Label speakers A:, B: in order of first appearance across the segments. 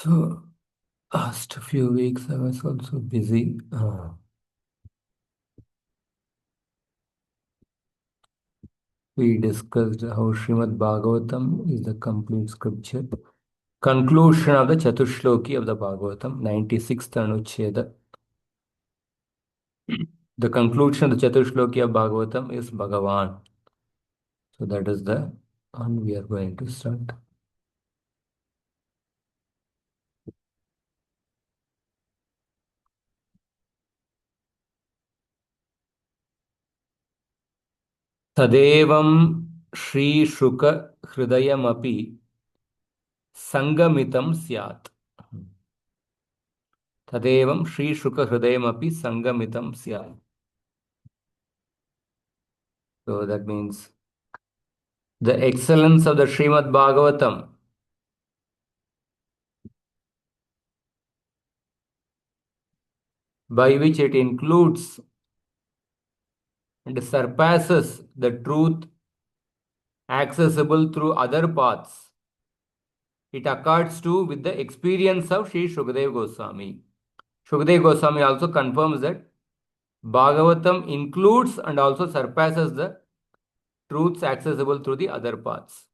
A: So, last few weeks I was also busy. We discussed how Srimad Bhagavatam is the complete scripture. Conclusion of the Catuh sloki of the Bhagavatam, 96th anuccheda. The conclusion of the Catuh sloki of Bhagavatam is Bhagavan. So that is the one we are going to start. Tadevam Shri Shuka Hridayamapi Sangamitam Syat. Tadevam Shri Shuka Hridayamapi Sangamitam Syat. So that means the excellence of the Srimad Bhagavatam by which it includes and surpasses the truth accessible through other paths. It accords to with the experience of Sri Shukadeva Goswami. Shukadeva Goswami also confirms that Bhagavatam includes and also surpasses the truths accessible through the other paths.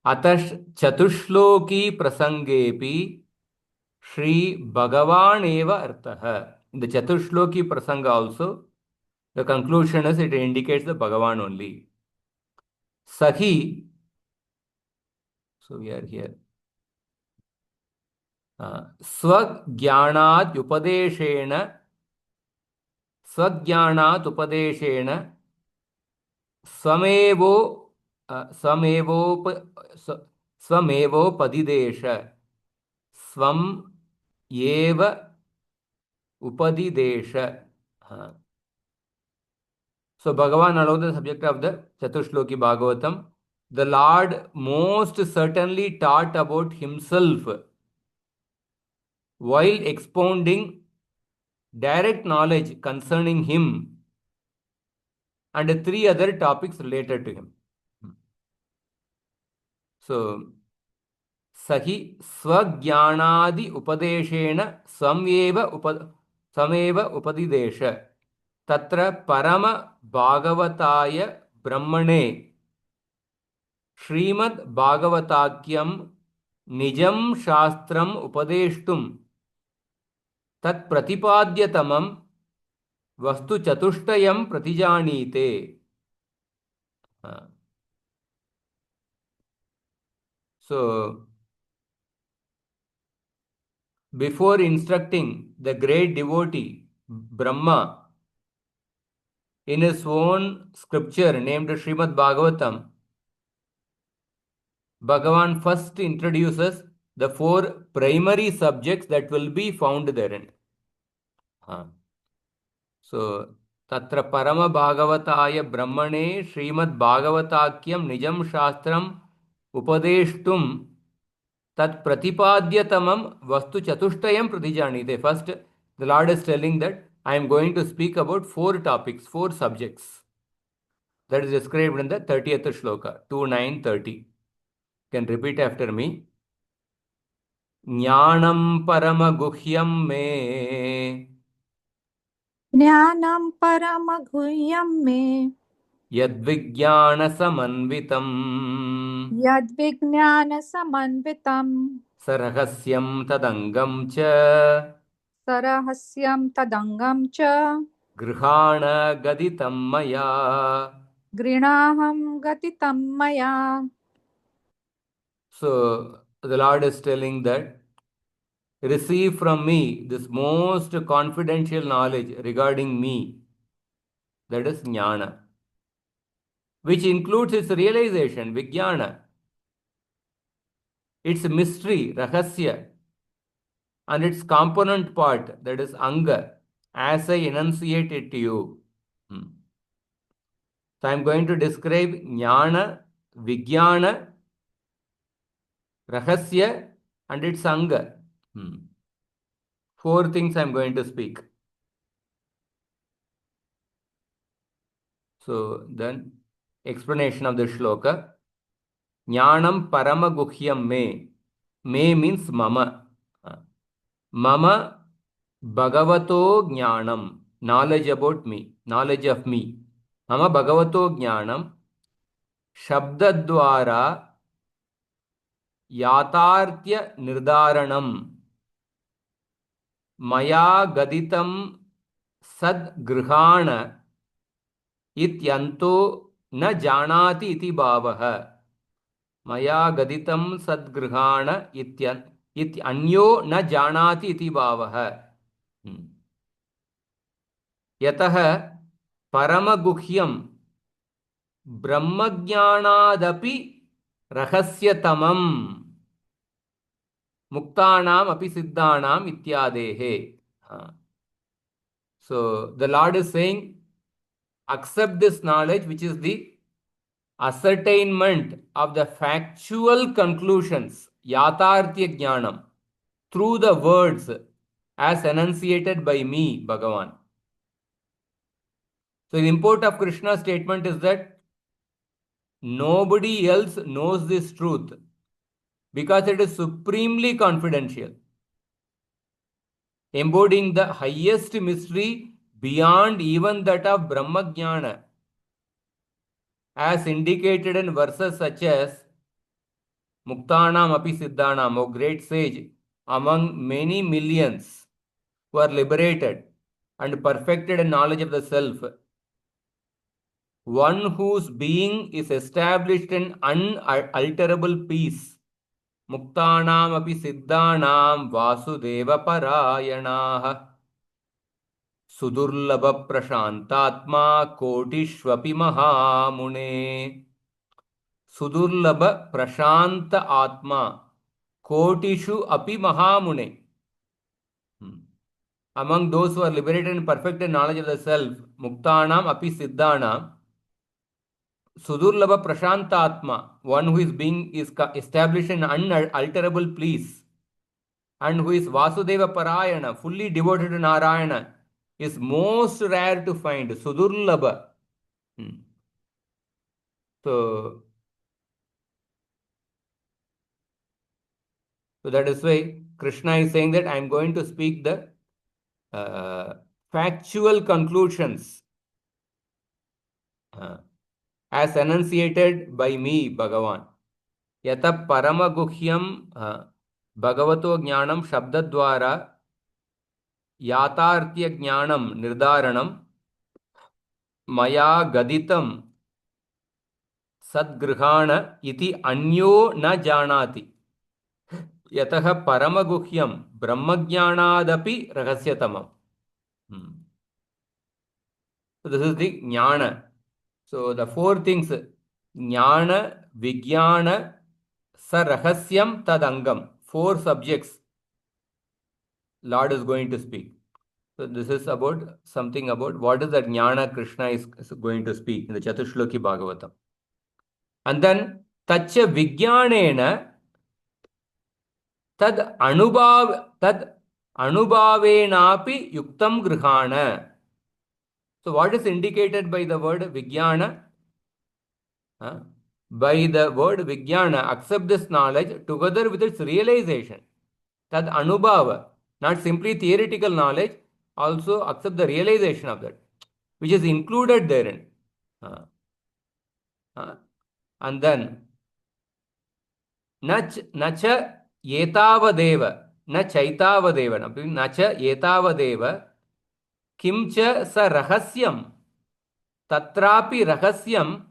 A: Atash Chatushloki Prasangepi Shri Bhagavan Eva Arthaha. In the Chatushloki Prasanga also, the conclusion is it indicates the Bhagavan only. Sahi, so we are here. Swagyanat Upadeshena Swamevo Padidesha Swam Eva Upadidesha. So Bhagavan alone the subject of the Chatushloki Bhagavatam. The Lord most certainly taught about himself while expounding direct knowledge concerning him and three other topics related to him. So, Sahi Swagyanadi Upadeshena Sameva Upadidesha Tatra Parama Bhagavataya Brahmane Srimad Bhagavatakyam Nijam Shastram Upadeshtum Tat Pratipadyatamam Vastu Chatushtayam Pratijanite. So, before instructing the great devotee Brahma in his own scripture named Srimad Bhagavatam, Bhagavan first introduces the four primary subjects that will be found therein. So, Tatra Parama Bhagavataya Brahmane Srimad Bhagavatakyam Nijam Shastram Upadeshtum Tat Pratipadyatamam Vastu Chatushtayam Pratijanite. First, the Lord is telling that I am going to speak about four topics, four subjects. That is described in the 30th shloka, 2930. You can repeat after me. Jnanam Paramaguhyam Me
B: ज्ञानं परमगुह्यं मे
A: Yadvijnanasamanvitam
B: यद्विज्ञानसमन्वितं
A: Sarahasya Tadangam Cha
B: सरहस्यं तदङ्गं च
A: Grihana Gaditam Maya.
B: गृणाहं गतितं मया.
A: So the Lord is telling that receive from me this most confidential knowledge regarding me, that is jnana, which includes its realization, vijnana, its mystery, rahasya, and its component part, that is anga, as I enunciate it to you. So I am going to describe jnana, vijnana, rahasya, and its anga. Four things I am going to speak. So then explanation of the shloka. Jnanam paramaguhyam me. Me means mama. Mama Bhagavato Jnanam. Knowledge about me. Knowledge of me. Mama Bhagavato Jnanam. Shabdadwara Yatartya Nirdaranam. Maya Gaditam Sadgrihana Ityanto न जानाति इति भावः मया गदितं सद्गृहाण इत्यन्यो न जानाति इति भावः यतः परमगुह्यं ब्रह्मज्ञानादपि रहस्यतमम् मुक्तानाम् अपि सिद्धानाम् इत्यादेः so the Lord is saying accept this knowledge which is the ascertainment of the factual conclusions, yatarthya jnanam, through the words as enunciated by me, Bhagavan. So the import of Krishna's statement is that nobody else knows this truth because it is supremely confidential, embodying the highest mystery beyond even that of Brahma Jnana, as indicated in verses such as Muktanam api siddhanam, O great sage, among many millions who are liberated and perfected in knowledge of the self, one whose being is established in unalterable peace. Muktanam api siddhanam vasudeva parayanaha sudurlabha prashantatma kotishvapi mahamune. Sudurlabha prashanta atma kotishu api mahamune. Among those who are liberated and perfected knowledge of the self, muktanam api siddhanam, sudurlabha prashantatma, one who is being is established in unalterable peace, and who is Vasudeva Parayana, fully devoted to Narayana, is most rare to find. Sudurlabha. So that is why Krishna is saying that I am going to speak the factual conclusions as enunciated by me, Bhagavan. Yata paramaguhyam Bhagavato jnanam shabdadwara yatartya jnanam nirdaranam maya gaditam sadgrihana iti anyo na janati. Yataha paramaguhyam brahmajnanadapi rahasyatamam. So this is the jnana. So the four things, jnana, vijnana, sarahasyam, tadangam. Four subjects Lord is going to speak. So this is about something about what is that jnana Krishna is going to speak in the Chatushloki Bhagavatam. And then tacha vijnanena tad anubhavenapi yuktam grihana. So what is indicated by the word vijnana? By the word vijnana, accept this knowledge together with its realization. Tad anubhava, not simply theoretical knowledge, also accept the realization of that, which is included therein. And then, nacha yetavadeva, na chaitavadeva, nacha yetavadeva, kimcha sa rahasyam, tatrapi rahasyam,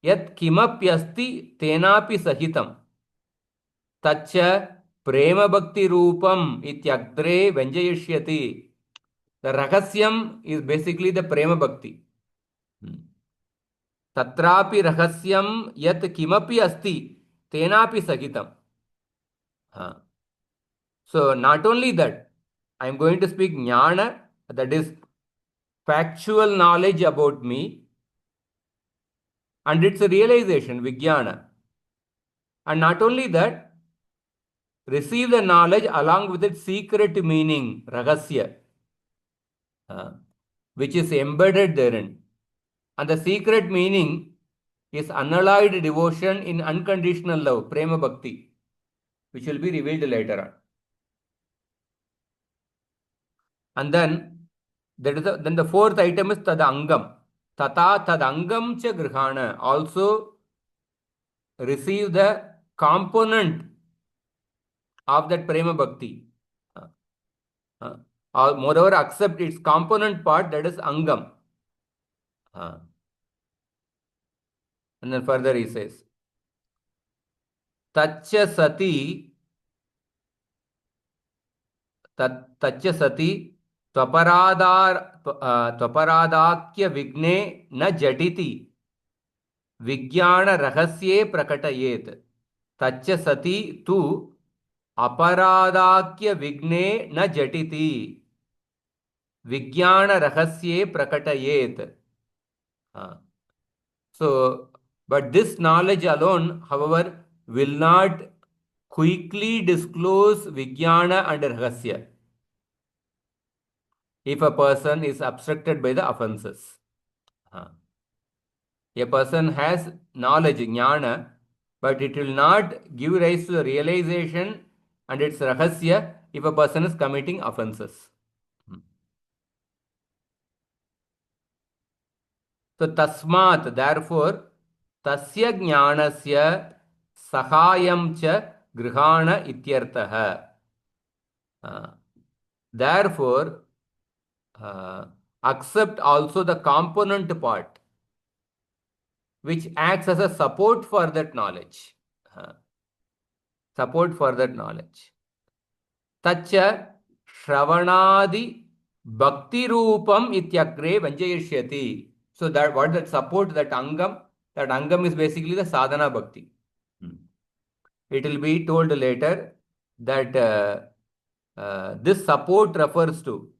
A: yat kimapyasti tenapi sahitam. Tacha prema bhakti rupam ityagre venjayishyati. The rahasyam is basically the prema bhakti. Tatrapi rahasyam yat kimapi asti tenapi sahitam. So not only that, I am going to speak jnana, that is factual knowledge about me, and its realization, vijnana. And not only that, receive the knowledge along with its secret meaning, rahasya, which is embedded therein. And the secret meaning is unalloyed devotion in unconditional love, prema bhakti. which will be revealed later on. And then the fourth item is tadangam. Tata tadangam cha grihana. Also receive the component of that prema bhakti. Moreover, accept its component part, that is angam. And then further he says, Tacha sati त्वपरादाख्य विघ्ने न झटिति विज्ञान रहस्ये प्रकटयेत् तच्च सति तु अपराधाख्य विघ्ने न झटिति विज्ञान रहस्ये प्रकटयेत्. So, but this knowledge alone, however, will not quickly disclose Vijnana and Rahasya if a person is obstructed by the offenses. A person has knowledge, Jnana, but it will not give rise to the realization and its Rahasya if a person is committing offenses. So, Tasmat, therefore, Tasya Jnanasya Sahayam cha Grihana ityartaha. Therefore, accept also the component part which acts as a support for that knowledge. Support for that knowledge. Tacha Shravanadi Bhakti Rupam ityakre vanjayishyati. So that what that support, that angam is basically the sadhana bhakti. It will be told later that this support refers to,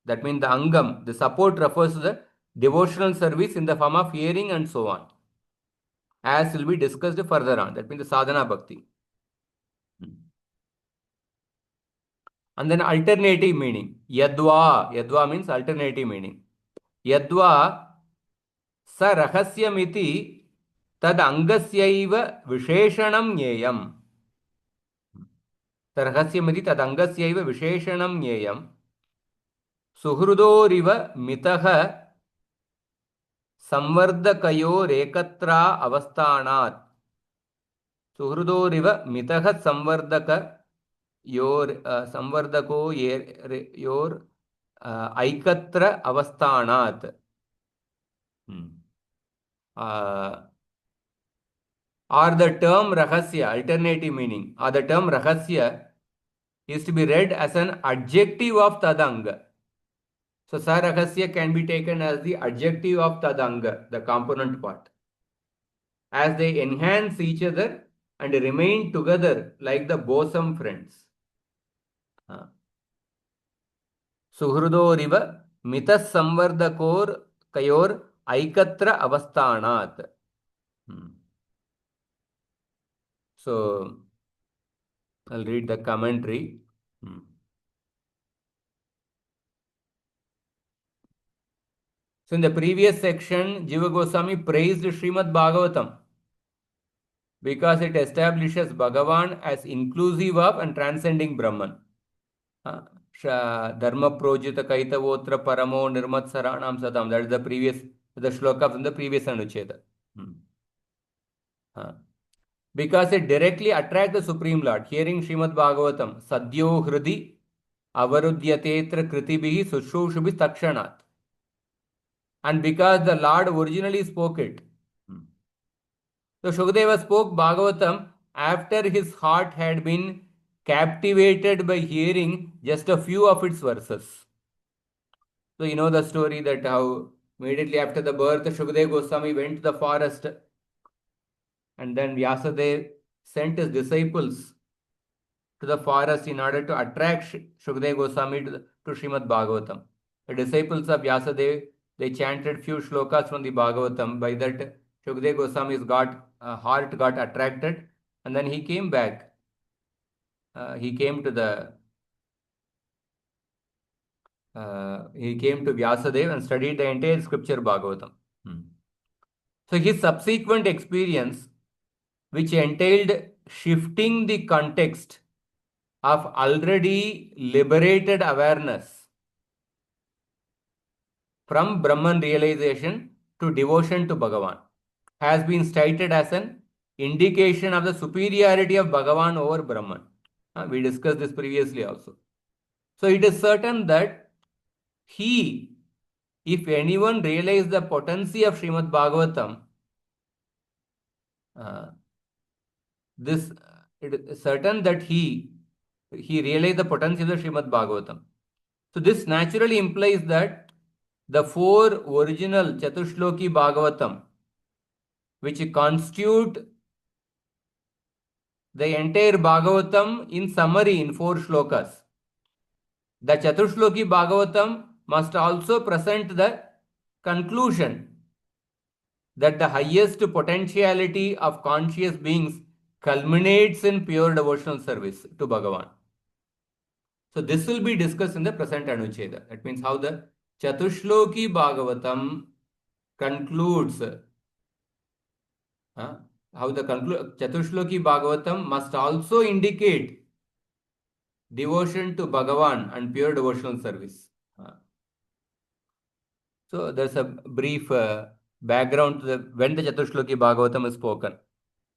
A: that means the angam, the support refers to the devotional service in the form of hearing and so on, as will be discussed further on. That means the sadhana bhakti. And then alternative meaning. Yadva. Yadva means alternative meaning. Yadva sa rahasyamiti tad angasyaiva visheshanam nyeyam. Sa rahasyamiti tad angasyaiva visheshanam nyeyam. Suhrudoriva mitaha संवर्धकयोरेकत्रा अवस्थानात्. सुहृदोरिव मितः संवर्धकोयोर ऐकत्र अवस्थानात्. Or the term rahasya, alternative meaning, or the term rahasya is to be read as an adjective of tadanga. So, sarahasya can be taken as the adjective of tadanga, the component part, as they enhance each other and remain together like the bosom friends. Suhrudoriva mitas samvardakor kayor aikatra avasthanat. So, I'll read the commentary. So, in the previous section, Jiva Goswami praised Srimad Bhagavatam because it establishes Bhagavan as inclusive of and transcending Brahman. Dharma projita kaitavotra paramo nirmat saranam satam. That is the shloka from the previous anuccheda. Because it directly attracts the Supreme Lord. Hearing Srimad Bhagavatam, sadyo hridi avarudhyatetra kritibihi sushrushubhi takshanat. And because the Lord originally spoke it. So Shukadeva spoke Bhagavatam after his heart had been captivated by hearing just a few of its verses. So you know the story that how immediately after the birth, Shukadeva Goswami went to the forest, and then Vyasadeva sent his disciples to the forest in order to attract Shukadeva Goswami to Srimad Bhagavatam. The disciples of Vyasadeva, they chanted few shlokas from the Bhagavatam. By that, Shukadeva Goswami's heart got attracted, and then he came back. He came to Vyasadeva and studied the entire scripture Bhagavatam. So his subsequent experience, which entailed shifting the context of already liberated awareness from Brahman realization to devotion to Bhagavan has been cited as an indication of the superiority of Bhagavan over Brahman. We discussed this previously also. So it is certain that he, if anyone realized the potency of Srimad Bhagavatam, this it is certain that he realized the potency of the Srimad Bhagavatam. So this naturally implies that the four original Chatushloki Bhagavatam, which constitute the entire Bhagavatam in summary in four shlokas, the Chatushloki Bhagavatam must also present the conclusion that the highest potentiality of conscious beings culminates in pure devotional service to Bhagavan. So this will be discussed in the present anuccheda. That means how the Chatushloki Bhagavatam concludes, how the Chatushloki Bhagavatam must also indicate devotion to Bhagavan and pure devotional service. So there's a brief background to when the Chatushloki Bhagavatam is spoken.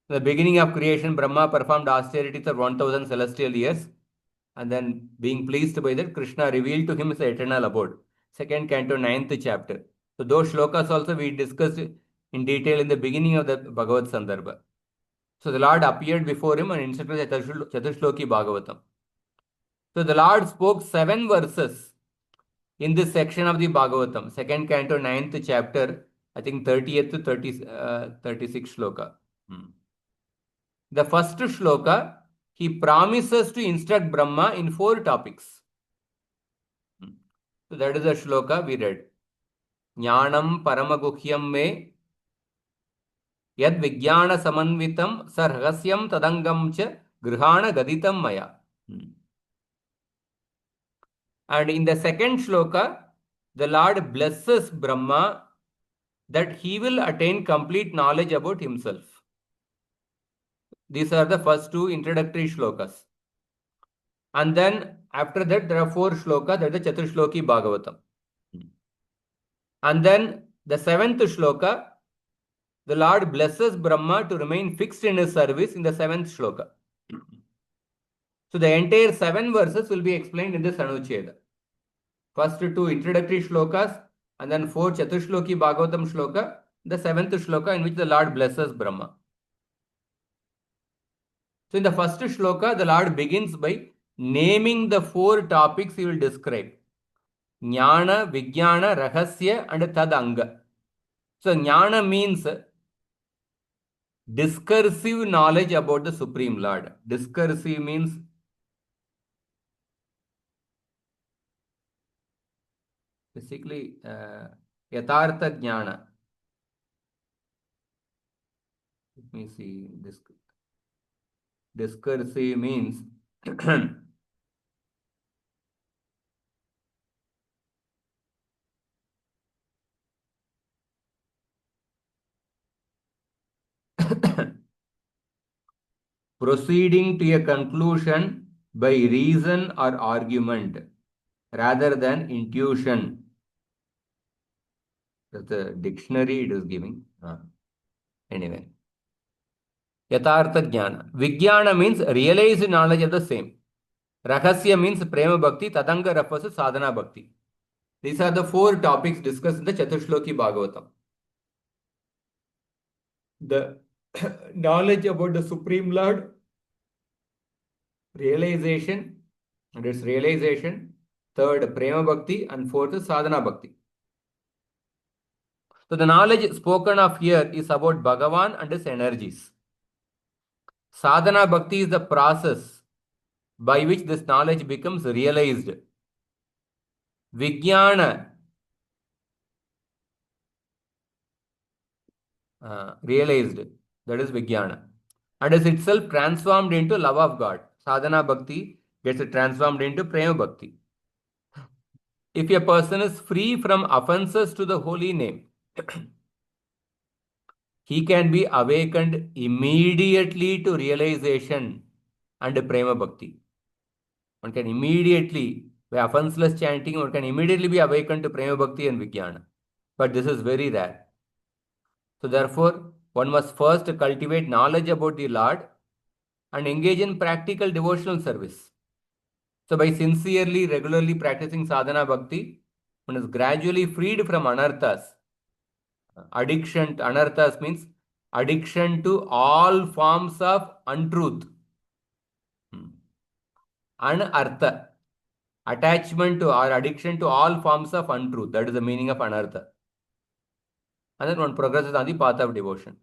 A: In the beginning of creation, Brahma performed austerities of 1000 celestial years, and then being pleased by that, Krishna revealed to him his eternal abode. Second canto, 9th chapter. So those shlokas also we discussed in detail in the beginning of the Bhagavat Sandarbha. So the Lord appeared before him and instructed Chatushloki Bhagavatam. So the Lord spoke 7 verses in this section of the Bhagavatam, second canto, 9th chapter, I think 30th to 36th shloka. The first shloka, he promises to instruct Brahma in 4 topics. So that is the shloka we read. Jnanam paramaguhyam me yad vijnana samanvitam sarhasyam tadangam cha grihana gaditam maya. And in the second shloka, the Lord blesses Brahma that he will attain complete knowledge about himself. These are the first 2 introductory shlokas. And then after that, there are 4 shlokas, that is the Chatushloki Bhagavatam. And then the 7th shloka, the Lord blesses Brahma to remain fixed in his service in the 7th shloka. So the entire 7 verses will be explained in this anuccheda. First 2 introductory shlokas, and then 4 Chatushloki Bhagavatam shloka, the 7th shloka in which the Lord blesses Brahma. So in the first shloka, the Lord begins by naming the 4 topics he will describe. Jnana, Vijnana, Rahasya and Tadanga. So Jnana means discursive knowledge about the Supreme Lord. Discursive means basically Yathartha Jnana. Let me see. Discursive means proceeding to a conclusion by reason or argument rather than intuition. That's the dictionary it is giving. Anyway. Yathartha Jnana. Vijnana means realized knowledge of the same. Rahasya means Prema Bhakti. Tadanga refers to Sadhana Bhakti. These are the 4 topics discussed in the Chatushloki Bhagavatam. The knowledge about the Supreme Lord, realization, and its realization. Third, Prema Bhakti, and fourth, Sadhana Bhakti. So the knowledge spoken of here is about Bhagavan and his energies. Sadhana Bhakti is the process by which this knowledge becomes realized. Vijnana, realized, that is Vijnana, and is itself transformed into love of God. Sadhana Bhakti gets transformed into Prema Bhakti. If a person is free from offenses to the holy name, he can be awakened immediately to realization and prema bhakti. One can immediately, by offenseless chanting, one can immediately be awakened to prema bhakti and vijnana. But this is very rare. So therefore, one must first cultivate knowledge about the Lord and engage in practical devotional service. So by sincerely, regularly practicing sadhana bhakti, one is gradually freed from anarthas. Addiction to anarthas means addiction to all forms of untruth. Anartha, attachment to or addiction to all forms of untruth. That is the meaning of anartha. And then one progresses on the path of devotion.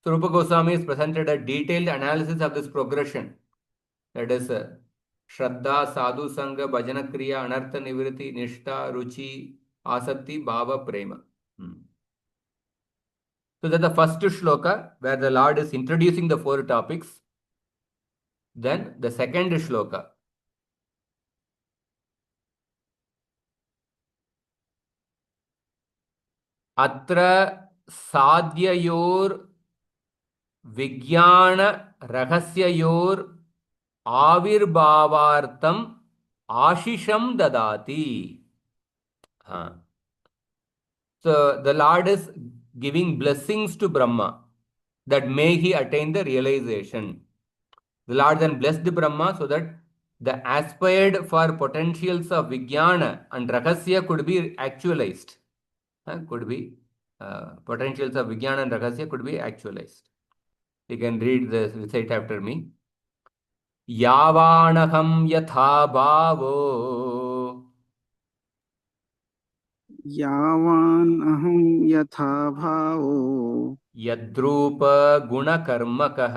A: So Rupa Goswami has presented a detailed analysis of this progression. That is Shraddha, Sadhu Sangha, Bhajana Kriya, Anartha Nivriti, Nishta, Ruchi, Asakti, Bhava, Prema. So that's the first shloka where the Lord is introducing the four topics. Then the second shloka. Atra sadhyayor vigyana rahasyayor avirbhavartam ashisham dadati. So the Lord is giving blessings to Brahma that may he attain the realization. The Lord then blessed Brahma so that the aspired for potentials of Vijnana and Rahasya could be actualized. Potentials of Vijnana and Rahasya could be actualized. You can read this, recite after me. Yavanaham yatha bhavo
C: यावान् अहं यथा भावो
A: yadrupa gunakarmakah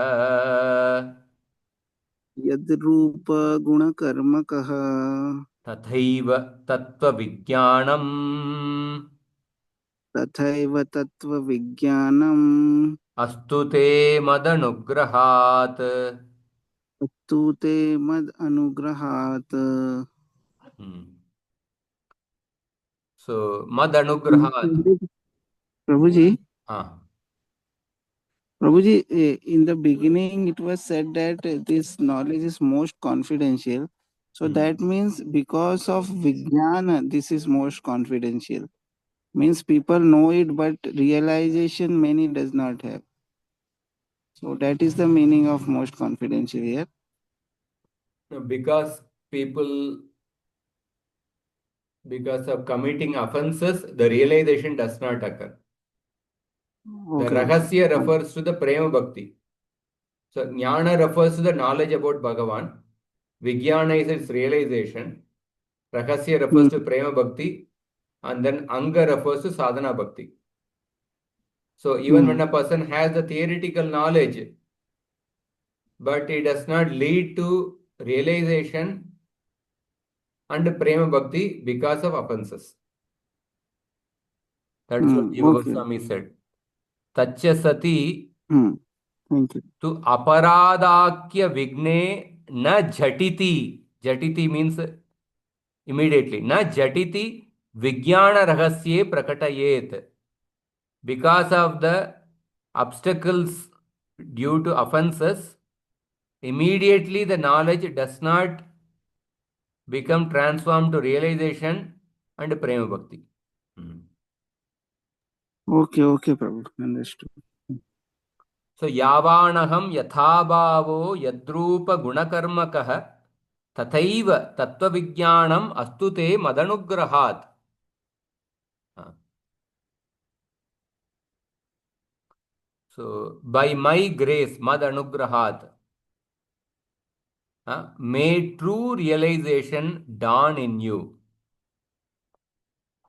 C: यद्रूपगुणकर्मकः
A: tathaiva tattva
C: तथैव तत्त्वविज्ञानम्
A: अस्तु ते मदनुग्रहात्.
C: तत्तु ते मद् अनुग्रहात्.
A: So madanugrahat.
C: Prabhuji,
A: हाँ.
C: Prabhuji, in the beginning it was said that this knowledge is most confidential. So that means because of Vijnana, this is most confidential. Means people know it, but realization many does not have. So that is the meaning of most confidential here.
A: Because people, because of committing offenses, the realization does not occur.
C: Okay,
A: The rahasya
C: okay.
A: refers to the prema bhakti. So jnana refers to the knowledge about Bhagavan. Vijnana is its realization. Rahasya refers to prema bhakti. And then anga refers to sadhana bhakti. So even when a person has the theoretical knowledge, but it does not lead to realization and prema bhakti because of offenses. That is what Jiva
C: Okay.
A: Goswami said. Tachya sati
C: Thank you.
A: to aparadakya vigne na jhatiti. Jhatiti means immediately. Na jhatiti vijnana rahasye prakatayet. Because of the obstacles due to offenses, immediately the knowledge does not become transformed to realization and prema bhakti.
C: Okay, Prabhu. Understood.
A: So yavanaham yathabhavo yadrupa gunakarmakah tathaiva tattva vijnanam astute madanugrahat. So by my grace, madanugrahat, may true realization dawn in you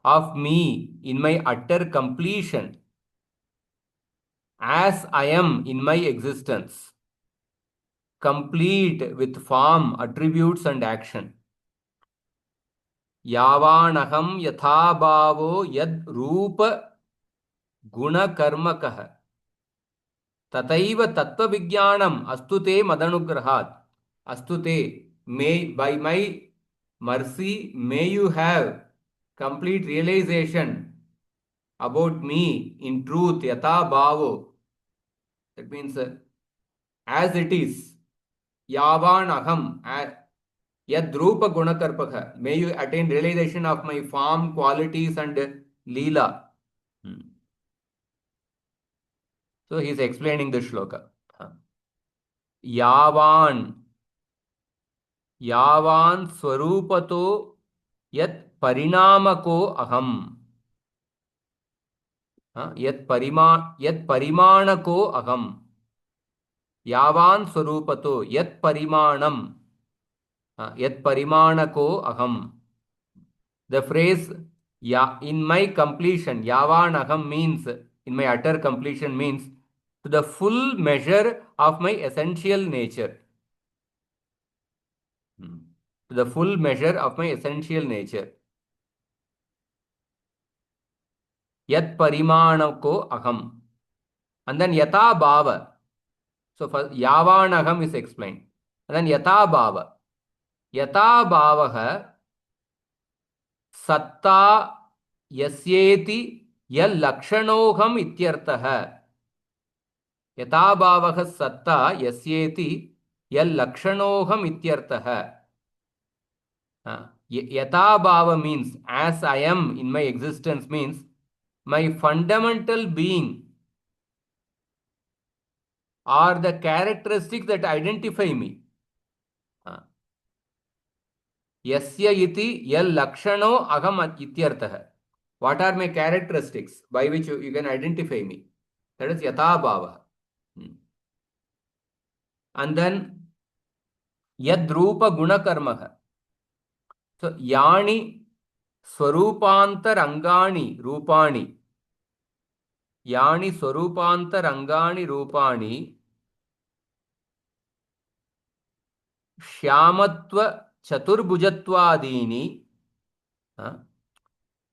A: of me in my utter completion as I am in my existence, complete with form, attributes and action. Yavanaham yathabhavo yad rupa gunakarmakah tataiva tattva vijnanam astute madanugrahat. Astute, may by my mercy may you have complete realization about me in truth, yatha bhavo, That means as it is. Yavan aham. Yadrupa gunakarpaka. May you attain realization of my form, qualities, and leela. So he is explaining the shloka. Yavan. Yavan swarupato yat parinamako aham. Yat parimanako aham. Yavan swarupato yat parimanam. Yat parimanako aham. The phrase in my completion, yavan aham means, in my utter completion means, to the full measure of my essential nature. To the full measure of my essential nature. Yat parimanako aham. And then yata bhava. So first yavan aham is explained. And then yata bhava. Yata bhavaha satta yasyeti yal lakshanoham ityartah. Yata bhavaha satta yasyeti yal lakshanoham ityartah. Yata bhava means as I am in my existence means my fundamental being are the characteristics that identify me. Yasya iti yal lakshano aham ityartah. What are my characteristics by which you can identify me? That is yata bhava. And then yadrupa gunakarmaha. So yani swarupantarangani rupani. Yani swarupantarangani rupani shyamatva chaturbhujatvadini.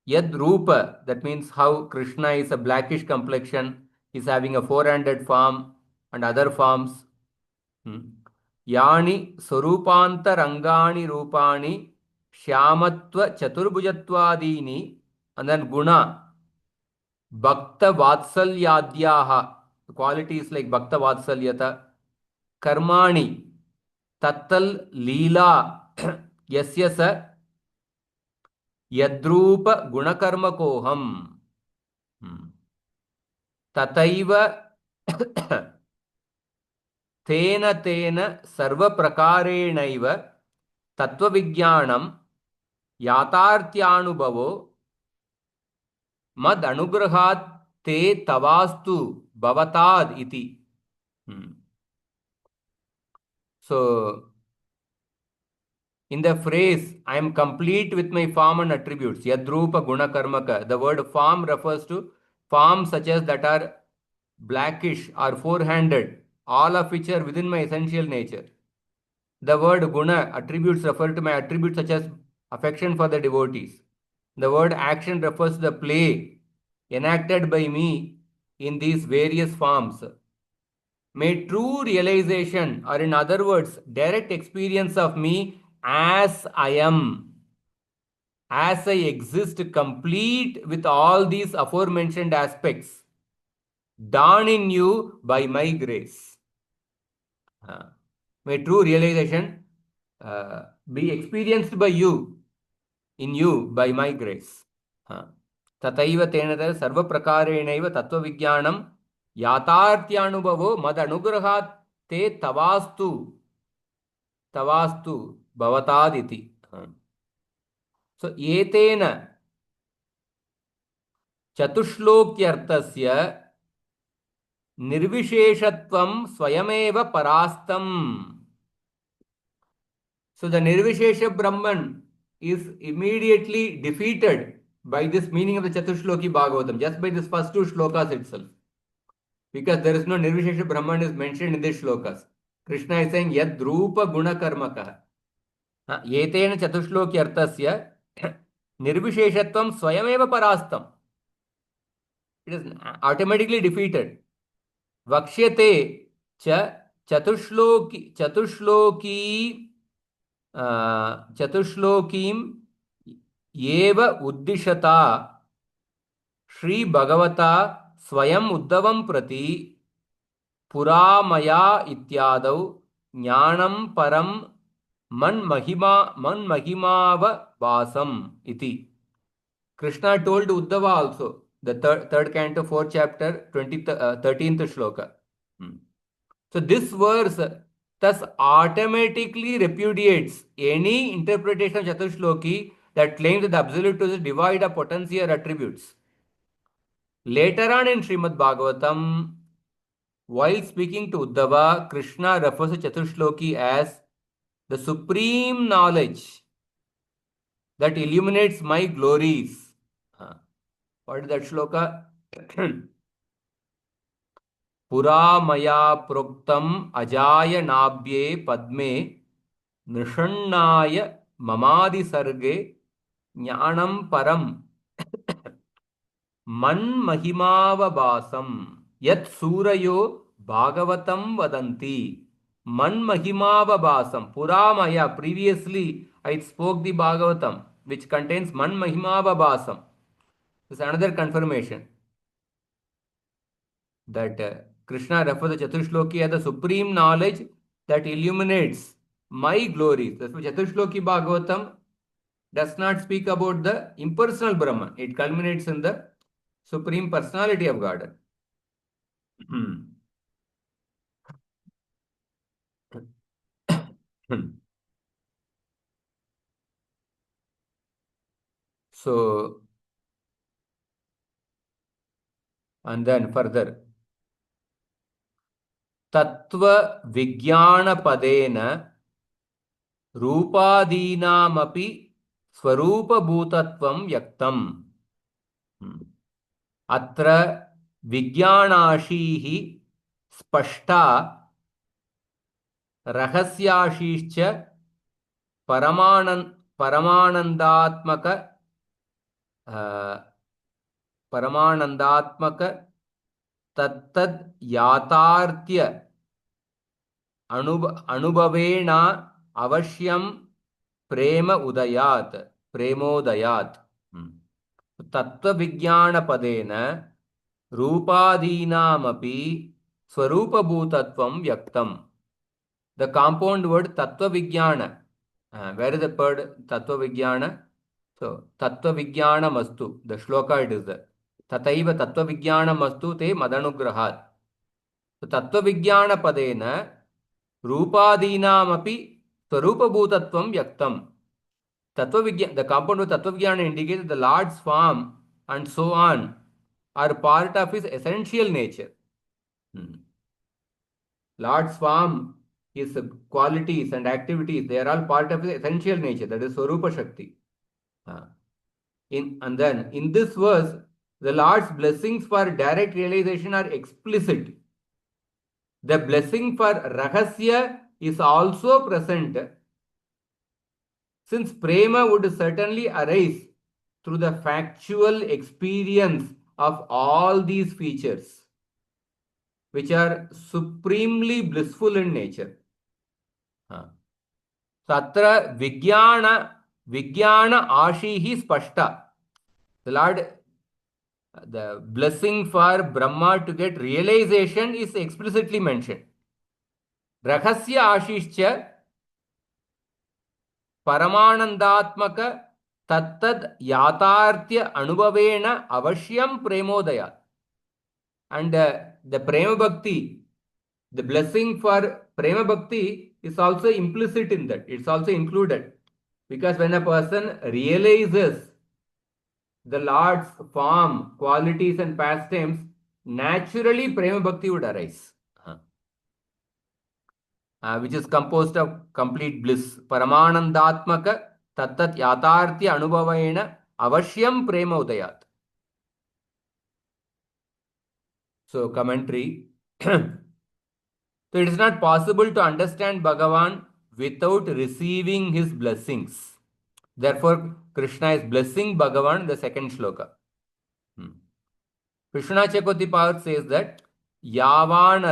A: Yad rupa, that means how Krishna is a blackish complexion, is having a four-handed form and other forms. Yani swarupantarangani rupani shyamatva chaturbhujatvadini. And then guna bhakta vatsalyadyaha, qualities like bhakta vatsalyata. Karmani tattal leela yasya sa yadrupa gunakarmakoham. Tataiva tena tena sarva prakarenaiva tattva vijnanam yatartyanubhavo mad anugrahat te tavastu bhavatad iti. So, in the phrase, I am complete with my form and attributes, yadrupa guna karmaka, the word form refers to forms such as that are blackish or four-handed, all of which are within my essential nature. The word guna, attributes, refer to my attributes such as affection for the devotees. The word action refers to the play enacted by me in these various forms. May true realization, or in other words, direct experience of me as I am, as I exist complete with all these aforementioned aspects, dawn in you by my grace. May true realization be experienced by you, in you, by my grace. Tataiva tenadar sarva prakarenaiva tattva vijnanam yatartyanubhavo mad anugrahat te tavastu bhavataditi. So etena chatushlokyartasya nirvisheshatvam swayameva parastam. So the nirvishesha Brahman is immediately defeated by this meaning of the Chatushloki Bhagavatam, just by this first two shlokas itself. Because there is no nirvishesha Brahman is mentioned in these shlokas. Krishna is saying yad rupa guna karmaka. Yetena chatushloki artasya nirvisheshatvam swayameva parastam. It is automatically defeated. Vakshyate cha chatushloki chatushlokim yeva पुरामया इत्यादौ ज्ञानं परं मन्महिमावभासम् इति. Krishna told Uddhava also, the third canto, 4th chapter, 13th shloka. So this verse thus automatically repudiates any interpretation of Chatushloki that claims that the absolute truth is devoid of potency or attributes. Later on in Srimad Bhagavatam, while speaking to Uddhava, Krishna refers to Chatushloki as the supreme knowledge that illuminates my glories. What is that shloka? पुरा मया प्रोक्तम अजाय नाभ्ये पद्मे नृषण्णाय ममादि सर्गे ज्ञानम परम मन्महिमावभासम यत् सूरयो भागवतं वदन्ति. Manmahimavabhasam. Puramaya. Previously, I spoke the Bhagavatam, which contains Manmahimavabhasam. This is another confirmation that Krishna refers to Chatushloki as the supreme knowledge that illuminates my glories. That's why Chatushloki Bhagavatam does not speak about the impersonal Brahman. It culminates in the supreme personality of God. So, and then further, Tattva Vijnana Padena Rupadinamapi Swarupa Bhutatvam Yaktam. Atra Vijnanashihi Spashta Rahasyashischya Paramanandatmaka Tattad Yatartya Anubhavena Avashyam Premodayat. Tattva Vijnana Padena Rupadinamapi Swarupa Bhutatvam Yaktam. The compound word Tattva Vijnana. Where is the word Tattva Vijnana? So, Tattva Vijnana Mastu. The shloka it is there. Tataiva Tattva Vijnana Mastu te Madanugrahat. So, Tattva Vijnana Padena Rupadinamapi Swarupa Bhutatvam Yaktam. The compound of Tattva Vijnana indicates that the Lord's form and so on are part of his essential nature. Lord's form, his qualities and activities, they are all part of his essential nature, that is Swarupa Shakti. And then in this verse, the Lord's blessings for direct realization are explicit. The blessing for Rahasya is also present, since Prema would certainly arise through the factual experience of all these features, which are supremely blissful in nature. Tatra Vijnana Ashihi Spashta. The Lord, the blessing for Brahma to get realization is explicitly mentioned. Rahasya Ashishcha Paramanandatmaka Tattad Yatartya Anubhavena Avashyam Premodaya. And the Prema Bhakti, the blessing for Prema Bhakti is also implicit in that. It's also included. Because when a person realizes the Lord's form, qualities and pastimes, naturally Prema Bhakti would arise. Which is composed of complete bliss. Paramanandatmaka Tattat Yatartya Anubhavena Avashyam Prema Udayat. So, commentary. So, it is not possible to understand Bhagavan without receiving his blessings. Therefore, Krishna is blessing Bhagavan in the second shloka. Krishna Chakotipavar says that Yavan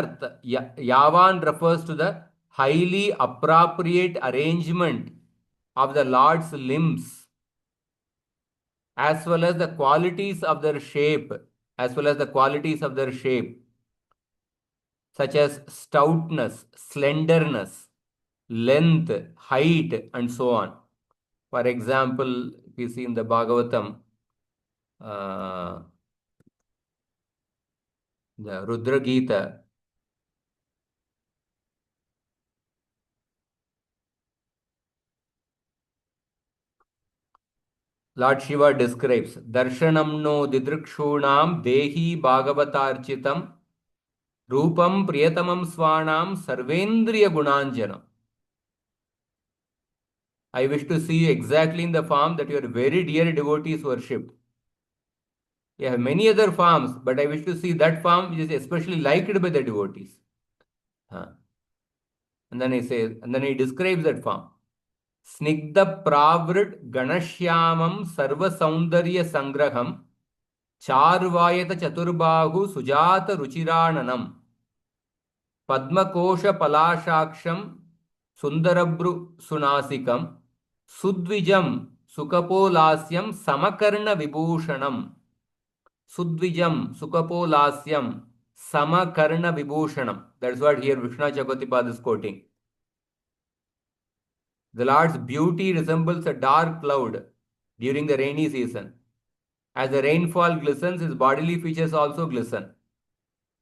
A: refers to the highly appropriate arrangement of the Lord's limbs, as well as the qualities of their shape, such as stoutness, slenderness, length, height, and so on. For example, if you see in the Bhagavatam, the Rudra Gita, Lord Shiva describes Darshanam no didrikshunam dehi bhagavatarchitam rupam priyatamam swanam sarvendriya gunanjanam. I wish to see you exactly in the form that your very dear devotees worshipped. You have many other forms, but I wish to see that form which is especially liked by the devotees. And then he says, and then he describes that form. Snigdha pravrit ganashyamam sarva saundarya sangraham charvayata chaturbahu sujata ruchirananam padmakosha palashaksham sundarabru sunasikam sudvijam sukapolasyam samakarna vibhushanam sudvijam sukapolasyam samakarna vibhushanam. That's what here Vishnu Chakravarti is quoting. The Lord's beauty resembles a dark cloud during the rainy season. As the rainfall glistens, his bodily features also glisten.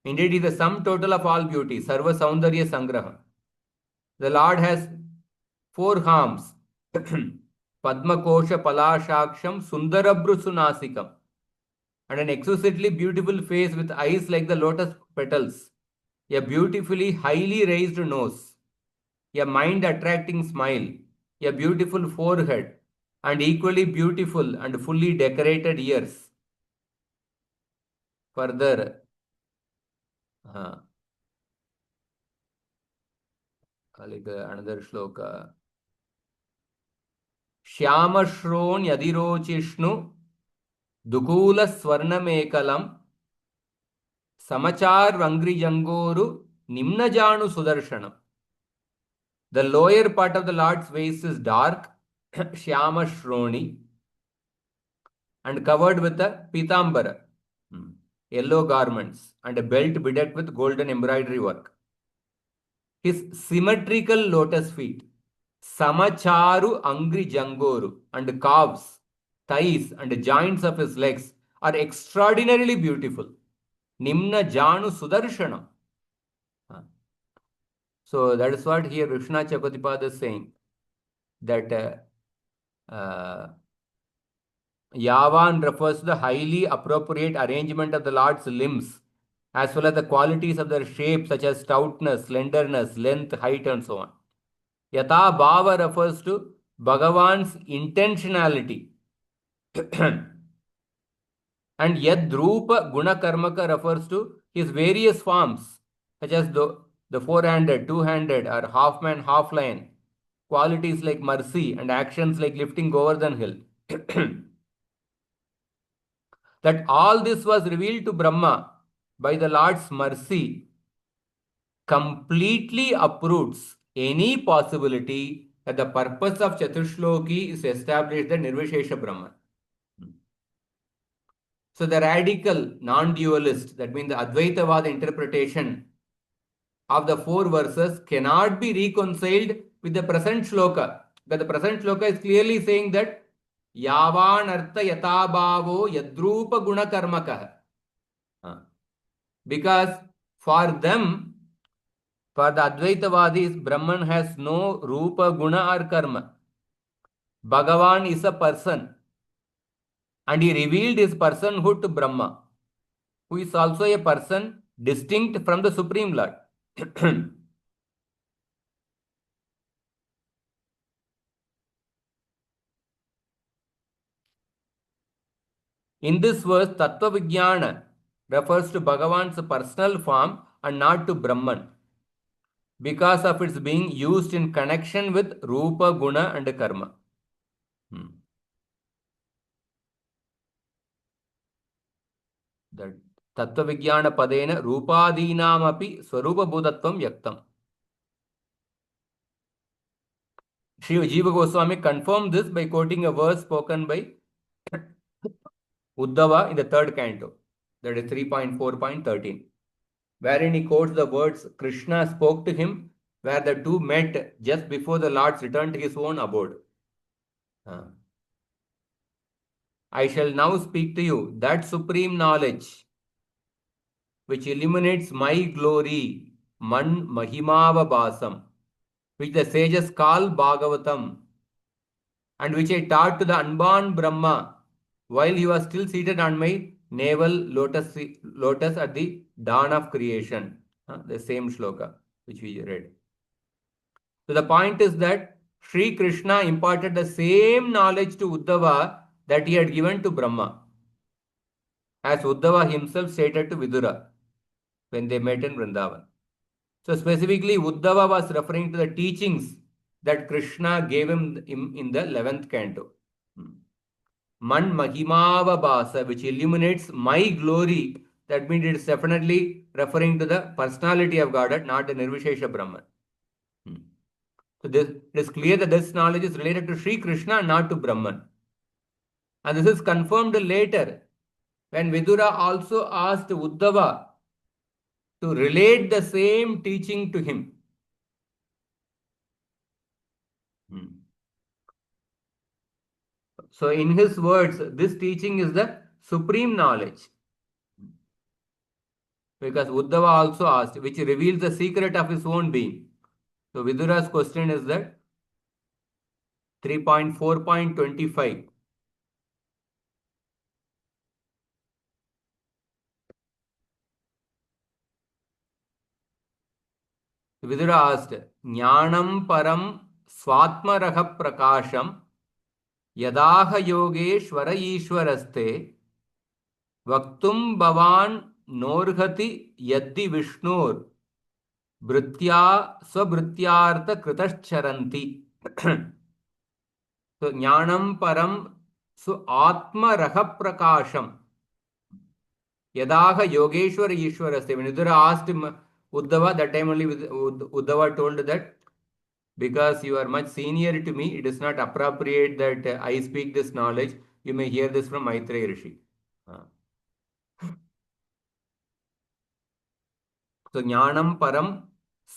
A: Indeed, he is the sum total of all beauty, Sarva Saundarya Sangraha. The Lord has four arms, Padma Kosha Palashaksham Sundarabru Sunasikam, and an exquisitely beautiful face with eyes like the lotus petals, a beautifully highly raised nose, a mind-attracting smile, a beautiful forehead, and equally beautiful and fully decorated ears. Further, another shloka. Shyamashron yadirochishnu dukula swarnamekalam samachar vangrijangoru nimnajanu sudarshanam. The lower part of the Lord's waist is dark, Shyamashronī, and covered with a pitambara, yellow garments, and a belt bedecked with golden embroidery work. His symmetrical lotus feet, Samacharu Angri Jangoru, and calves, thighs, and joints of his legs are extraordinarily beautiful. Nimna Janu Sudarshanam. So that is what here Vishnu Chakravarti is saying, that Yavan refers to the highly appropriate arrangement of the Lord's limbs, as well as the qualities of their shape, such as stoutness, slenderness, length, height, and so on. Yata Bhava refers to Bhagavan's intentionality. And Yad Rupa Guna Karmaka refers to his various forms, such as the four-handed, two-handed, or half-man, half-lion, qualities like mercy, and actions like lifting Govardhan hill. That all this was revealed to Brahma by the Lord's mercy completely uproots any possibility that the purpose of Chatushloki is to establish the Nirvishesha Brahman. So the radical non-dualist, that means the Advaitavada interpretation of the four verses, cannot be reconciled with the present shloka. Because the present shloka is clearly saying that Yavan artha yatabhavo yadrupa guna karmakah. Because for them, for the Advaitavadis, Brahman has no rupa, guna or karma. Bhagavan is a person, and he revealed his personhood to Brahma, who is also a person distinct from the Supreme Lord. In this verse, Tattva Vijnana refers to Bhagavan's personal form and not to Brahman, because of its being used in connection with Rupa, Guna, and Karma. That Tattva Vijnana Padena Rupadinam api Swarupa Bhudatvam Yaktam. Sri Jiva Goswami confirmed this by quoting a verse spoken by Uddhava in the third canto, that is 3.4.13. wherein he quotes the words Krishna spoke to him, where the two met just before the Lord's return to his own abode. I shall now speak to you that supreme knowledge which illuminates my glory, Man Mahimavabhasam, which the sages call Bhagavatam, and which I taught to the unborn Brahma while he was still seated on my navel lotus at the dawn of creation. The same shloka which we read. So the point is that Sri Krishna imparted the same knowledge to Uddhava that he had given to Brahma, as Uddhava himself stated to Vidura when they met in Vrindavan. So specifically, Uddhava was referring to the teachings that Krishna gave him in the 11th canto. Man Mahimavabhasa, which illuminates my glory. That means it is definitely referring to the personality of Godhead, not the Nirvishesha Brahman. So it is clear that this knowledge is related to Sri Krishna, not to Brahman. And this is confirmed later when Vidura also asked Uddhava to relate the same teaching to him. So in his words, this teaching is the supreme knowledge. Because Uddhava also asked, which reveals the secret of his own being. So Vidura's question is that 3.4.25. Vidura asked, Jnanam param swatmaraha prakasham yadaha yogeshvara ishwaraste vaktum bhavan norghati yaddi vishnur Bhritya swabhrityartha kritacharanti. So jnanam param su atma raha prakasham. Yadaha yogeshwara ishwarasya. When Vidura asked him, Uddhava, that time only Uddhava told that because you are much senior to me, it is not appropriate that I speak this knowledge. You may hear this from Maitreya Rishi. So jnanam param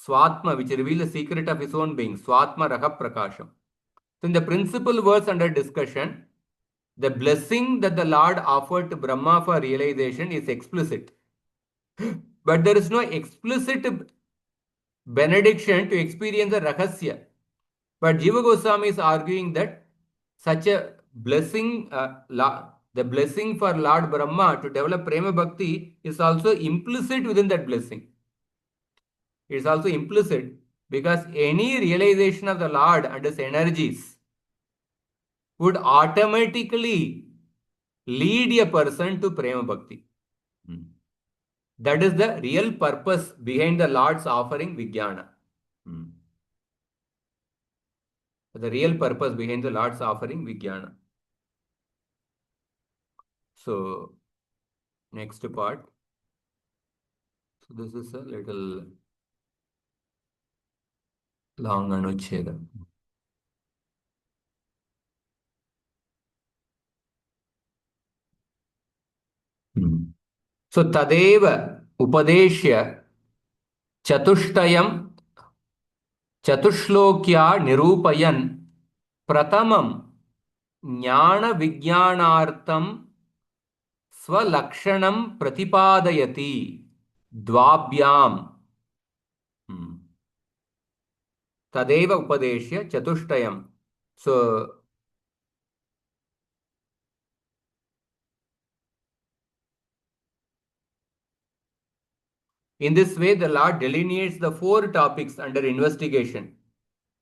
A: swatma, which reveals the secret of his own being, swatma raha prakasham. So in the principal verse under discussion, the blessing that the Lord offered to Brahma for realization is explicit. But there is no explicit benediction to experience the rahasya. But Jiva Goswami is arguing that such a blessing, the blessing for Lord Brahma to develop Prema Bhakti is also implicit within that blessing. It is also implicit because any realization of the Lord and his energies would automatically lead a person to Prema Bhakti. That is the real purpose behind the Lord's offering Vijnana. The real purpose behind the Lord's offering Vijnana. So, next part. So, this is a little long anuccheda. So, Tadeva Upadeshya Chatushtayam Chatushlokia Nirupayan Pratamam Jnana Vijnanartam Swalakshanam Pratipadayati Dvabhyam Tadeva Upadeshya Chatushtayam. So, in this way, the Lord delineates the 4 topics under investigation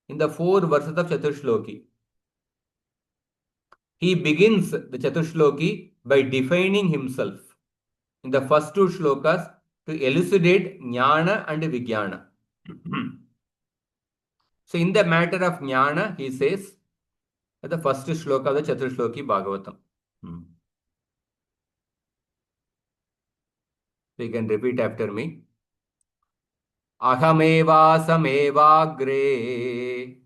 A: in the 4 verses of Chatushloki. He begins the Chatushloki by defining himself in the first 2 shlokas to elucidate Jnana and Vijnana. So, in the matter of Jnana, he says at the first shloka of the Chatushloki Bhagavatam. So, you can repeat after me. Ahameva samevagre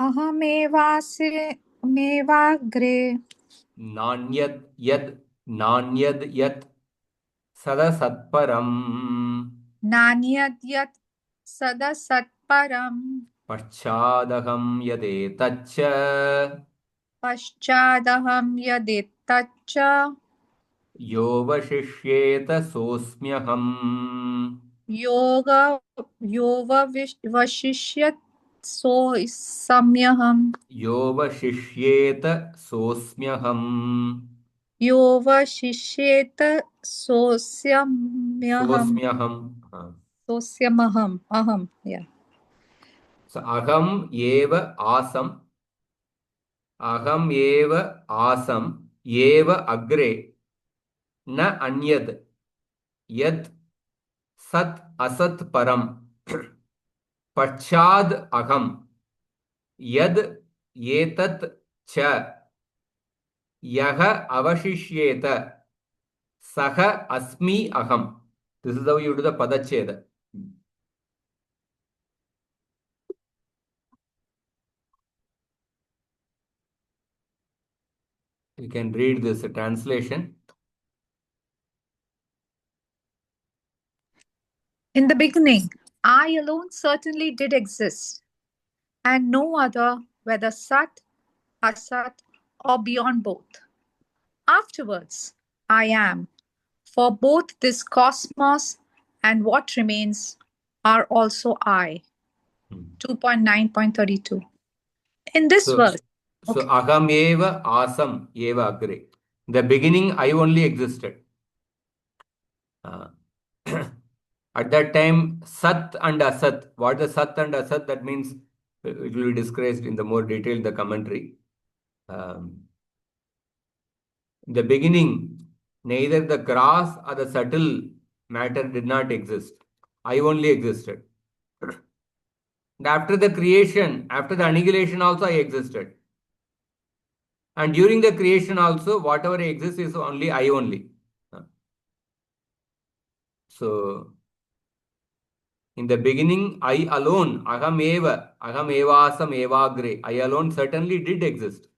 B: अहमेवाग्रे
A: nanyad yad nanyad yat सदसत्परम्
B: नान्यद्यत् सदसत्परम्
A: पश्चादहं यदेतच्च
B: पश्चादहं यदेतच्च
A: योऽवशिष्येत सोऽस्म्यहम्।
B: योग वशिष्यत् सो सम्यहम्
A: योऽवशिष्येत सोऽस्म्यहम्।
B: यो वशिष्येत सोऽस्म्यहम्
A: सोऽस्म्यहम्।
B: सोऽस्म्यहम् अहम्
A: So aham eva asam, aham eva asam, eva agre, na anyad, yad sat asat param, pachad aham, yad yetat cha, yaha avashishyeta, saha asmi aham. This is how you do the padacheda. You can read this translation.
B: In the beginning, I alone certainly did exist, and no other, whether Sat, Asat, or beyond both. Afterwards, I am, for both this cosmos and what remains are also I. 2.9.32. In this
A: So,
B: verse,
A: so
B: okay,
A: aham eva asam eva agre. In the beginning, I only existed. Uh, At that time, Sat and Asat. What is Sat and Asat? That means it will be discussed in the more detail in the commentary. In the beginning, neither the grass or the subtle matter did not exist. I only existed. And after the creation, after the annihilation also I existed. And during the creation also, whatever exists is only I only. So, in the beginning, I alone, aham evasam evagre, I alone certainly did exist.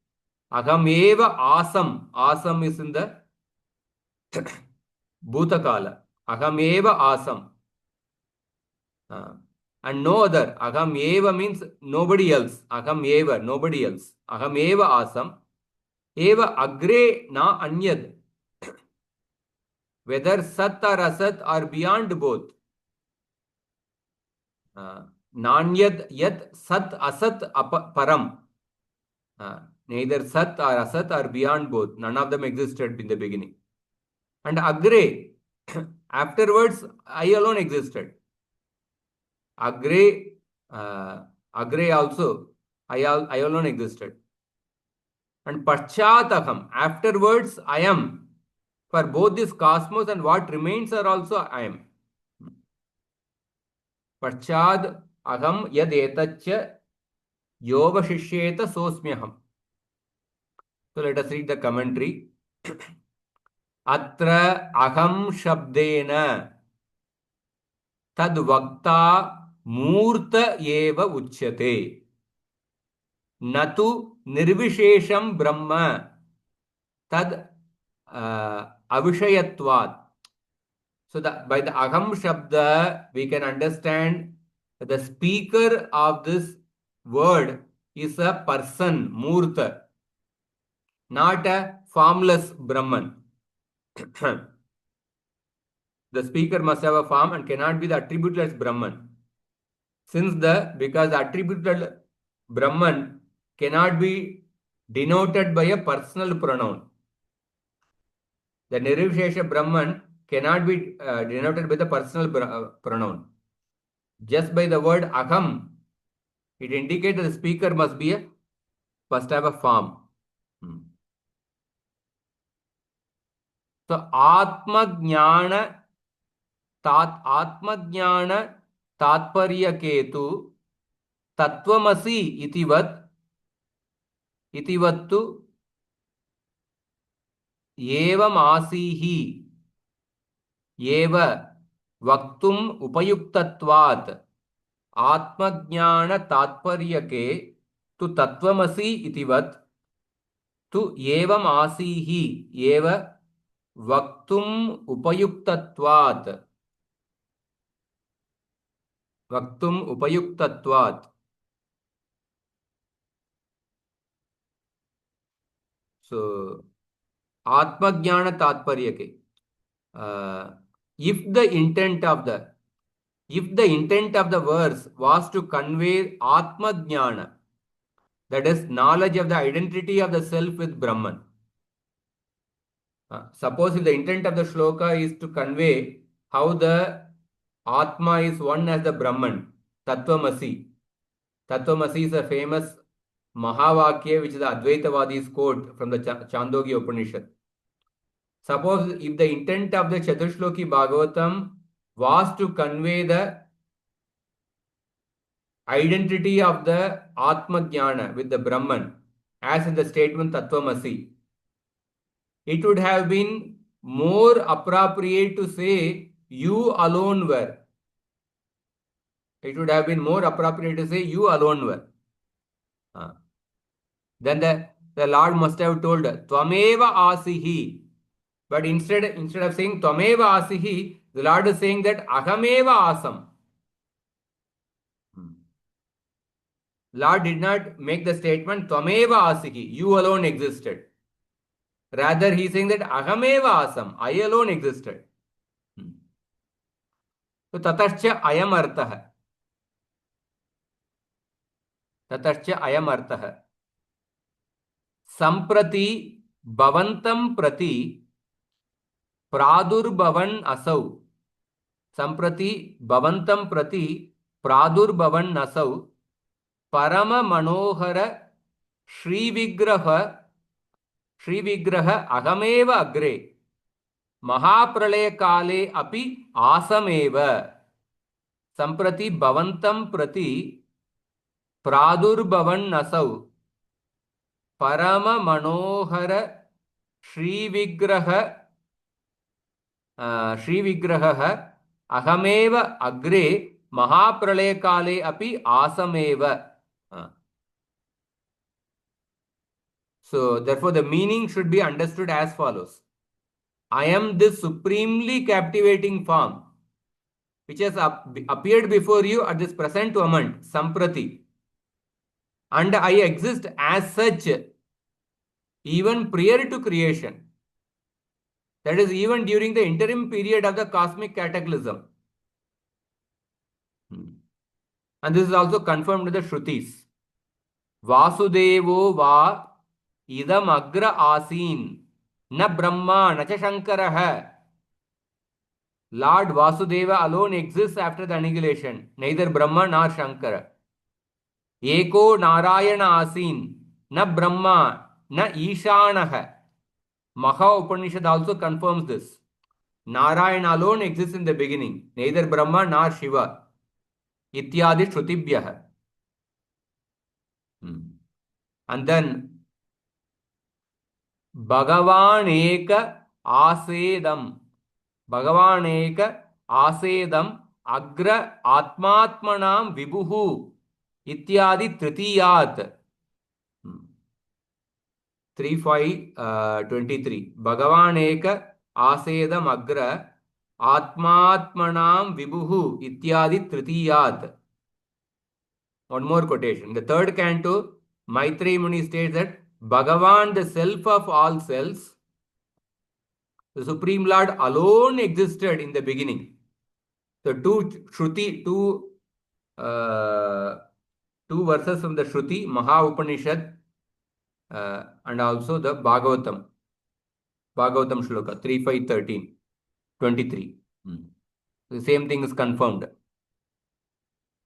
A: Aham eva asam, asam is in the bhutakala. Aham eva asam. And no other. Aham eva means nobody else. Aham eva, nobody else. Aham eva asam. Eva agre na anyad. Whether sat or asat or beyond both. Nanyad yat sat asat param. Neither sat or asat or beyond both. None of them existed in the beginning. And agre, afterwards, I alone existed. Agre, agre also, I alone existed. And paschataham, afterwards, I am. For both this cosmos and what remains are also I am. Paschad aham yad etaccha yovashishyeta sosmyaham. So let us read the commentary. Atra aham shabdena tad vakta मूर्त एव उच्यते न तु निर्विशेषं ब्रह्म तद avishayatvat. So by the aham shabda we can understand that the speaker of this word is a person, murta, not a formless Brahman. The speaker must have a form and cannot be the attributeless Brahman. Because the attributed Brahman cannot be denoted by a personal pronoun. The Nirvishesha Brahman cannot be denoted by the personal pronoun. Just by the word aham, it indicates that the speaker must have a form. So Atma Jnana Tatparya Ketu Tattvamasi itivattu एवं आसीहि एव वक्तुम उपयुक्तत्वात् आत्मज्ञान तात्पर्यके तु तत्वमसि इतिवत् तु एवं आसीहि एव Vaktum upayuktatvat. Vaktum upayuktatvat. So, Atmajnana Tatparyake. If the intent of the verse was to convey Atmajnana, that is knowledge of the identity of the self with Brahman. Suppose if the intent of the shloka is to convey how the Atma is one as the Brahman, Tattvamasi. Tattvamasi is a famous Mahavakya which is the Advaitavadi's quote from the Chandogya Upanishad. Suppose if the intent of the Chatushloki Bhagavatam was to convey the identity of the Atma Jnana with the Brahman, as in the statement Tattvamasi, it would have been more appropriate to say, you alone were. It would have been more appropriate to say, you alone were. Then the Lord must have told, Tvameva asihi. But instead of saying Tvameva asihi, the Lord is saying that Ahameva asam. Lord did not make the statement Tvameva asihi, you alone existed. Rather, he is saying that Ahameva asam, I alone existed. So tatascha ayam artah. Tatascha ayam artah. Samprati bhavantam prati pradurbavan asau. Samprati bhavantam prati pradurbavan asau. Parama manohara Shri Vigraha ahameva agre. Mahapralaya kale api asameva. Samprati bhavantam prati pradurbavan asau. Parama manohara Shri Vigraha ahameva agre Mahapralaya kale api asameva. So, therefore, the meaning should be understood as follows. I am this supremely captivating form, which has appeared before you at this present moment, Samprati. And I exist as such even prior to creation. That is, even during the interim period of the cosmic cataclysm. And this is also confirmed in the Shrutis. Vasudevo va idam agra asin na brahma na cha shankaraha. Lord Vasudeva alone exists after the annihilation, neither Brahma nor Shankara. Eko Narayana asin na Brahma na Ishanaha. Maha Upanishad also confirms this. Narayana alone exists in the beginning, neither Brahma nor Shiva. Ityadi Shrutibhyaha. And then Bhagavan Eka Asedam. Bhagavan Eka Asedam Agra Atmatmanam Vibhuhu Ityadi Tritiyat. 3:5:23. Bhagavan Eka Asedam Agra Atmatmanam Vibhuhu Ityadi Tritiyat. One more quotation. The third canto, Maitreya Muni states that Bhagavan, the self of all selves, the Supreme Lord alone existed in the beginning. So two verses from the Shruti, Maha Upanishad, and also the Bhagavatam Shloka 3:5:13, 23. The same thing is confirmed.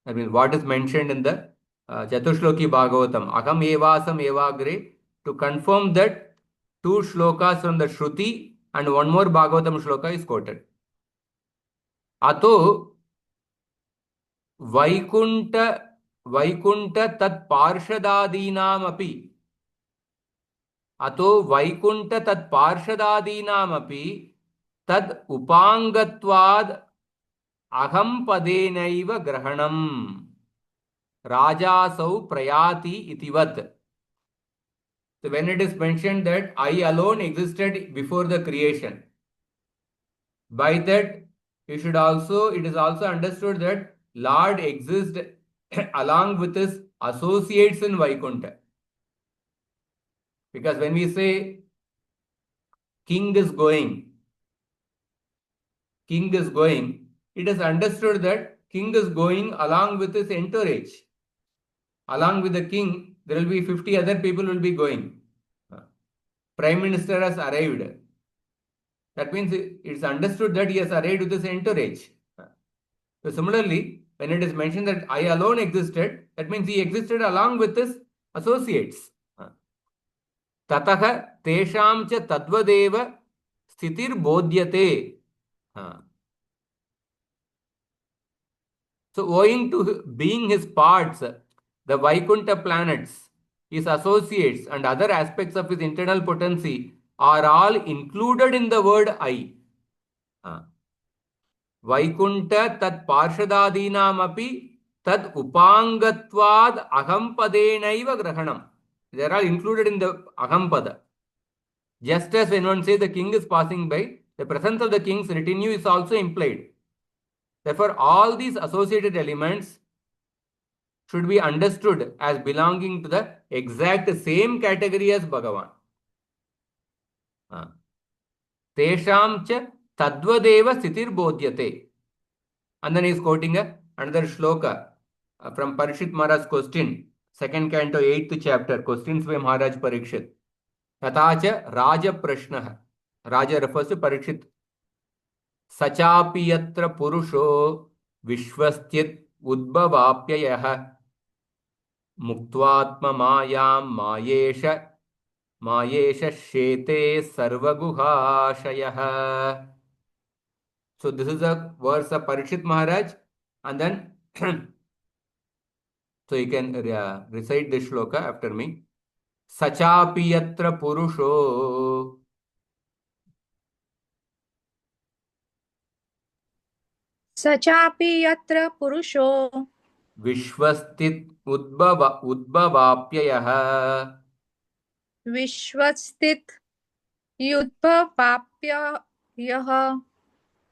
A: I mean, what is mentioned in the Chatushloki Bhagavatam, Aham evasam evagre, to confirm that two shlokas from the Shruti and one more Bhagavatam shloka is quoted. Ato Vaikunta tat parshadadinam api. Ato Vaikunta tat parshadadinam api tad upangatvad aham padenaiva grahanam rajasau prayati itivat. So when it is mentioned that I alone existed before the creation, By that, it is also understood that Lord exists along with his associates in Vaikuntha. Because when we say king is going, it is understood that king is going along with his entourage. Along with the king, there will be 50 other people will be going. Prime Minister has arrived. That means it's understood that he has arrived with his entourage. So similarly, when it is mentioned that I alone existed, that means he existed along with his associates. Tatah tesham cha tadvadeva sthitir bodhyate. So owing to being his parts, the Vaikuntha planets, his associates and other aspects of his internal potency are all included in the word I. Vaikuntha tat parshadadinamapi tad upangatvad ahampadena grahanam. They are all included in the ahampada. Just as when one says the king is passing by, the presence of the king's retinue is also implied. Therefore, all these associated elements should be understood as belonging to the exact same category as Bhagavan. Tesham cha tadvadeva sthitir bodhyate. And then he is quoting another shloka from Parishit Maharaj's question, second canto, 8th chapter, questions by Maharaj Parikshit. Tatacha Raja Prashna. Raja refers to Parikshit. Sachapi yatra purusho vishwasthit udbhavapyayah muktvatma mayam mayesha shete sarvaguhashayah. So this is a verse of Parikshit Maharaj, and then so you can recite this shloka after me. Sachapi yatra purusho
B: Sachapi yatra purusho
A: vishwastit udbhavapyayah
B: vishvastit yudbhavapyayah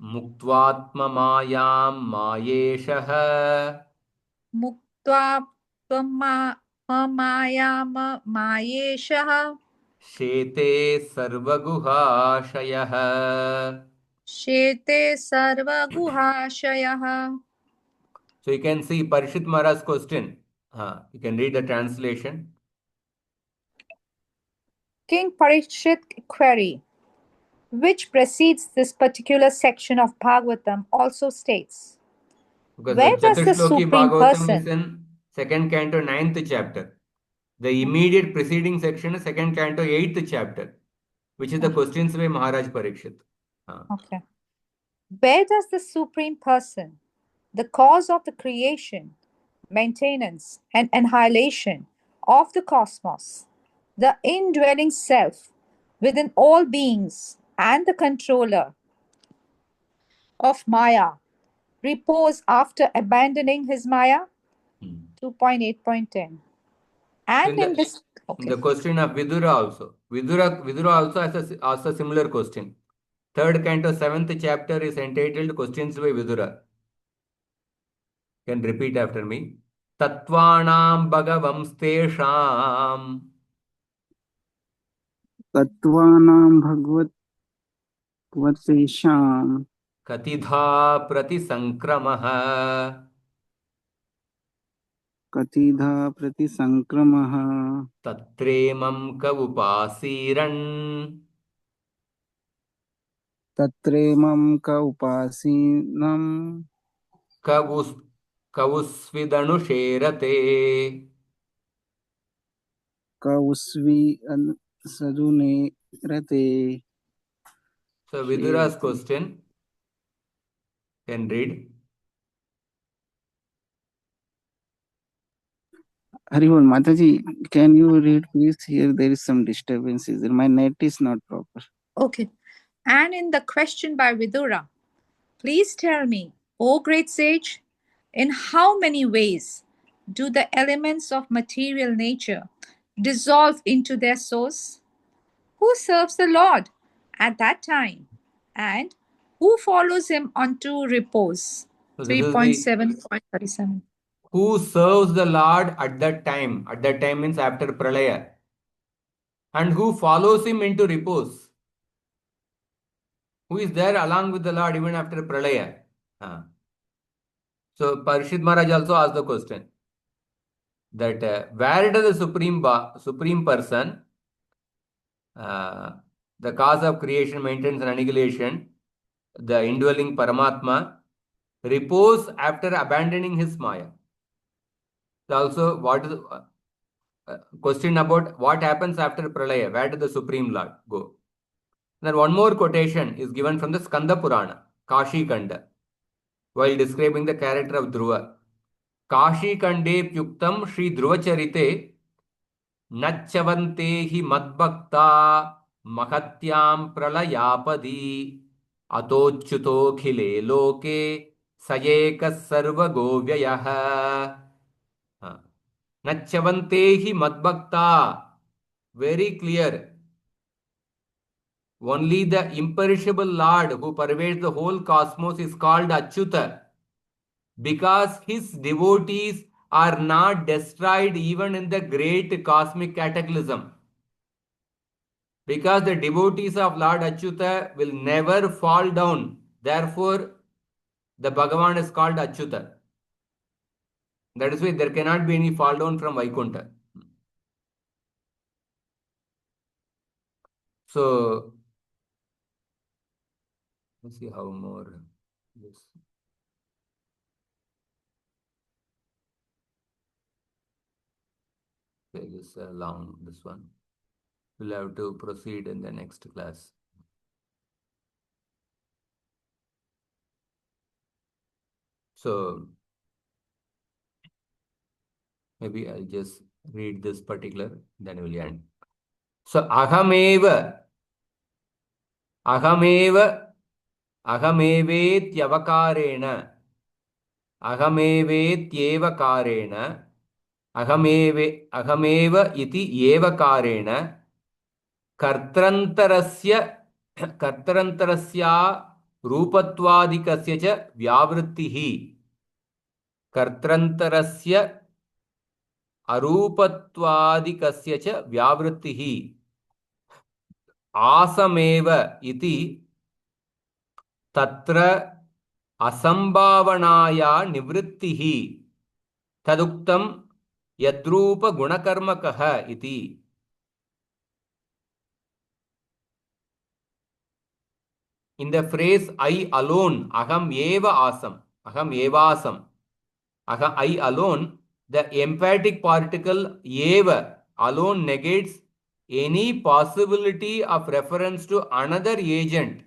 A: muktvatma mayam mayeshah
B: muktva mayeshah
A: shete sarvaguhashayah.
B: shete sarvaguhashayah.
A: So you can see Parishit Maharaj's question. You can read the translation.
B: King Parikshit query, which precedes this particular section of Bhagavatam, also states,
A: Because
B: where
A: the
B: does the
A: Chatushloki
B: Supreme
A: Bhagavatam is
B: Person?
A: in second canto, 9th chapter. The immediate preceding section is second canto, 8th chapter, which is the questions by Maharaj Parikshit.
B: Okay. Where does the Supreme Person, the cause of the creation, maintenance, and annihilation of the cosmos, the indwelling self within all beings, and the controller of Maya, repose after abandoning his Maya? 2.8.10.
A: So
B: And
A: in
B: in
A: the
B: this,
A: in the question of Vidura also, Vidura also has asked a similar question. Third canto, 7th chapter is entitled Questions by Vidura. You can repeat after me. Tattvanam bhagavamstesham
C: Tatvanam bhagavatvasesham
A: katidha pratisankramah
C: katidha pratisankramah
A: तत्रेमं कवुपासीरन्
C: तत्रेमं क उपासीनं
A: कवुस् कवुस्विदनुशेरते.
C: क उस्वी सदुने रते
A: So Vidura's
C: शेरते.
A: question can read.
C: Haribol Mataji, can you read please? Here there is some disturbances. My net is not proper.
B: okay. And in the question by Vidura, please tell me, O great sage, in how many ways do the elements of material nature dissolve into their source? Who serves the Lord at that time? And Who follows him onto repose?
A: So this is the
B: 3.7.37.
A: who serves the Lord at that time. At that time means after pralaya. And who follows him into repose. Who is there along with the Lord even after pralaya. So Parishit Maharaj also asked the question that where does the supreme person, the cause of creation, maintenance and annihilation, the indwelling Paramatma, repose after abandoning his Maya? Also, what is question about what happens after pralaya? Where does the Supreme Lord go? Then one more quotation is given from the Skanda Purana, Kashi Kanda, while describing the character of Dhruva. Kashi Kande Pyuktam Shri Dhruva Charite Nachavante hi Madbhakta Mahatyam Pralayapadi Atochyuto Khile Loke Sayeka Sarva Govyayah. Nachavante hi Madbhakta. Very clear. Only the imperishable Lord who pervades the whole cosmos is called Achyuta, because his devotees are not destroyed even in the great cosmic cataclysm. Because the devotees of Lord Achyuta will never fall down. Therefore, the Bhagavan is called Achyuta. That is why there cannot be any fall down from Vaikuntha. So, let's see how more this. Page is long, this one. We'll have to proceed in the next class. So, maybe I'll just read this particular, then we'll end. So, ahameva ahamevetyavakarena ahamevetyeva ahameva iti eva karena कर्तरन्तरस्या रूपत्वादिकस्य च व्यावृत्तिः कर्तरन्तरस्य अरूपत्वादिकस्य च व्यावृत्तिः आसमेव इति तत्र असंभावनाया निवृत्तिः तदुक्तं यद्रूपगुणकर्मकः इति. In the phrase I alone, aham eva asam, I alone, the emphatic particle eva alone negates any possibility of reference to another agent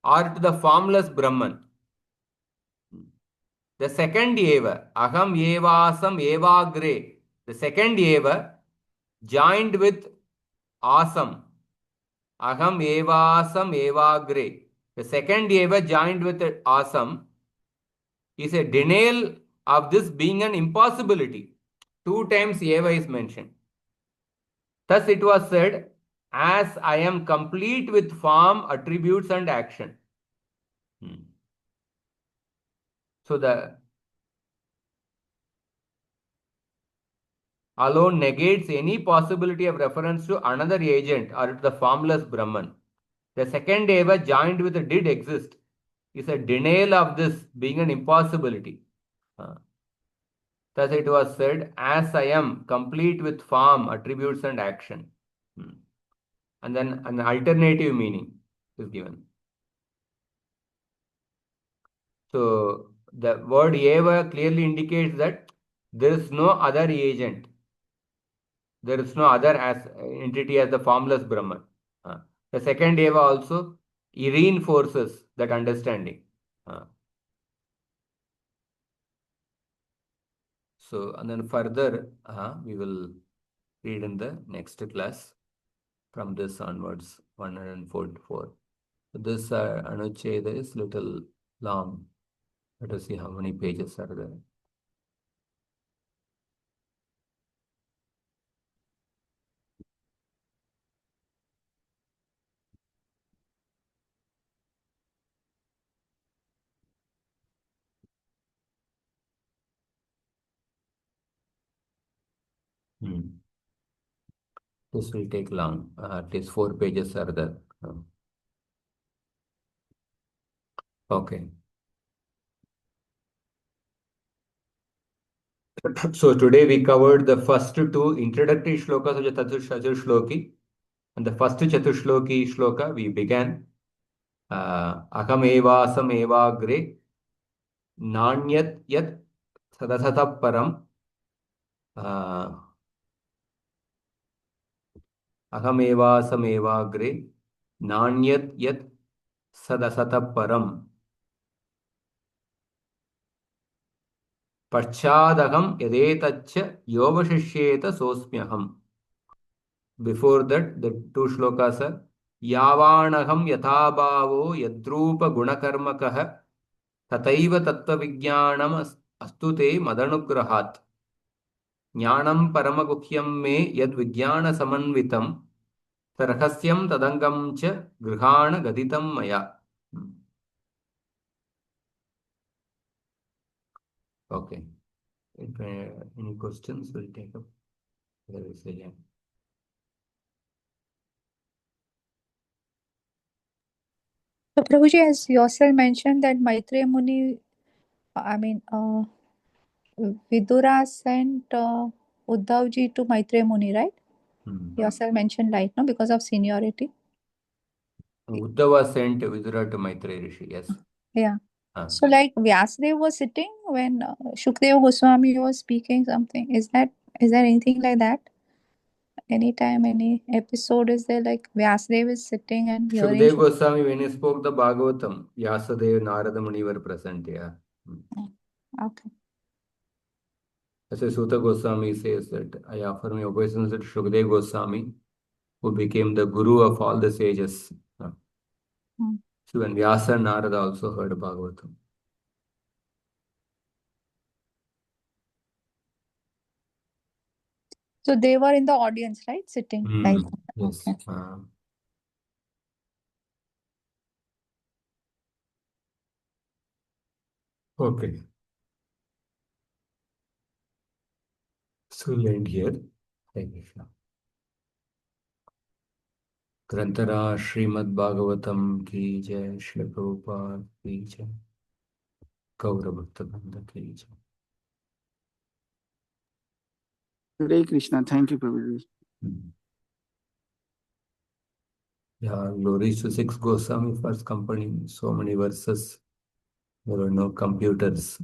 A: or to the formless Brahman. The second eva, aham evasam evagre, the second eva joined with asam, aham evasam evagre. The second eva joined with asam is a denial of this being an impossibility. 2 times eva is mentioned. Thus it was said, as I am complete with form, attributes and action. So the alone negates any possibility of reference to another agent or to the formless Brahman. The second eva joined with the did exist is a denial of this being an impossibility. Thus it was said, as I am complete with form, attributes and action. And then an alternative meaning is given. So the word eva clearly indicates that there is no other agent. There is no other as entity as the formless Brahman. The second eva also reinforces that understanding. So, and then further, we will read in the next class from this onwards, 144. This anuccheda is little long. Let us see how many pages are there. This will take long. At least 4 pages are there. Okay. So today we covered the first 2 introductory shlokas of the Chatushloki. And the first Chatushloki shloka we began. Ahamevasam evagre nanyat yat sadasata param. Ahamevasam evagre nanyat yat sadasata param. Pachadaham yadetacha yovashishyeta sosmyaham. Before that, the 2 shlokas are Yavanaham yathabhavo yadrupa gunakarmakah tataiva tattva vijnanam astute madanugrahat. Jnanam paramaguhyam me yad vijnana samanvitam tarhasyam tadangam cha grihana gaditam maya. Okay. If any questions, we'll take up.
B: So, Prabhuji, as yourself mentioned that Maitreya Muni, Vidura sent Uddhavji to Maitreya Muni, right? Yourself mentioned right now because of seniority.
A: Uddhava sent Vidura to Maitreya Rishi, yes.
B: Yeah. So like Vyasadeva was sitting when Shukdeva Goswami was speaking something. Is there anything like that? Anytime, any episode is there like Vyasadeva is sitting and hearing?
A: Shukdeva Goswami, when he spoke the Bhagavatam, Vyasadeva, Narada Muni were present, yeah.
B: Okay.
A: As a Sutta Goswami says that I offer my obeisance to Shukdeva Goswami, who became the guru of all the sages. So when Vyasa and Narada also heard Bhagavatam.
B: So they were in the audience, right? Sitting. Right.
A: Yes.
B: Okay.
A: Okay. So we'll end here. Hare Krishna. Grantara Srimad Bhagavatam ki jai, Shri Prabhupada ki jai, Gaura Bhakta Vrinda ki jai.
C: Hare Krishna. Thank you, Prabhuji.
A: Yeah, glories to 6 Goswami first company. So many verses. There were no computers.